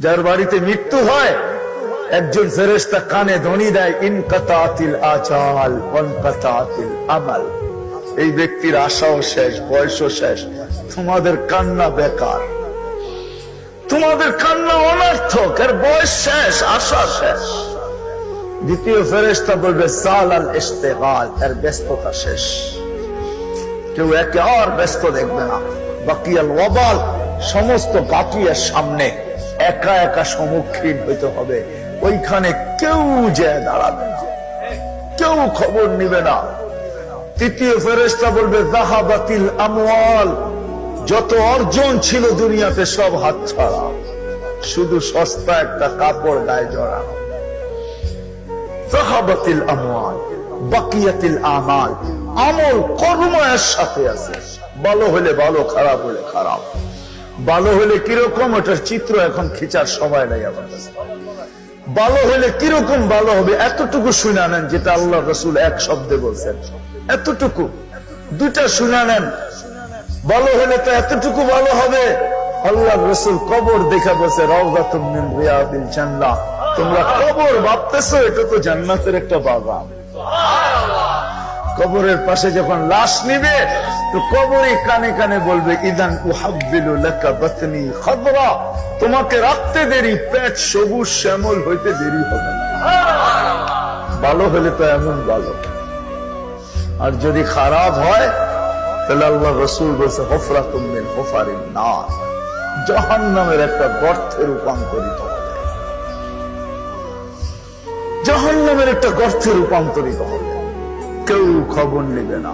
যার বাড়িতে মৃত্যু হয় একজন ফেরেশতা কানে ধ্বনি দেয়, ইনকাতাতিল আজাল ওয়ানকাতাতিল আমাল। এই ব্যক্তির আশাও শেষ, বয়সও শেষ, তোমাদের কান্না বেকার, তোমাদের কান্না অনর্থক, এর বয়স শেষ, আশা শেষ। দ্বিতীয় ফেরেশতা বলবে সালাল ইশতিগাল, এর ব্যস্ততা শেষ, কেউ একে আর ব্যস্ত দেখবে না। বাকিয়াল ওয়াবাল, সমস্ত বাকিয়ার সামনে একা একা সম্মুখীন হইতে হবে, ওইখানে কেউ যে দাঁড়াবে না, কেউ খবর নিবে না। তৃতীয় ফেরেশতা বলবে যাহাবাতিল আমওয়াল, যত অর্জন ছিল দুনিয়াতে সব হাতছাড়া, শুধু সস্তা একটা কাপড় গায়ে জড়ানো। যাহাবাতিল আমওয়াল বাকিয়াতিল আমাল, আমল কর্ম এর সাথে আছে, ভালো হলে ভালো, খারাপ হলে খারাপ। ভালো হলে কিরকম, ওটার চিত্র এখন খিচার সময় নেই আমার কাছে। ভালো হলে কিরকম ভালো হবে এতটুকু শুনে নেন, যেটা আল্লাহ রাসূল এক শব্দে বলছেন, এতটুকু দুইটা শুনে নেন। ভালো হলে তো এতটুকু ভালো হবে, আল্লাহ রাসূল কবর দেখে বলছে রাউযাতুম মিন রিয়াদিল জান্নাহ। তোমরা কবর ভাবতেছো, এটা তো জান্নাতের একটা বাগান। কবরের পাশে যখন লাশ নিবে তো কবরই কানে কানে বলবে ইদান উহাব্বিলু লাকা বাতনি খাদরা, তোমাকে রাখতে দেরি, পেট সবুজ শ্যামল হইতে দেরি হবে না। ভালো হলে তো এমন ভালো, আর যদি খারাপ হয় তাহলে আল্লাহ রাসূল বলছে হুফরাতুম মিন হুফারিন নার, জাহান্নামের একটা গর্তে রূপান্তরিত হবে, জাহান্নামের একটা গর্তে রূপান্তরিত হবে, কেউ খবর নেবে না।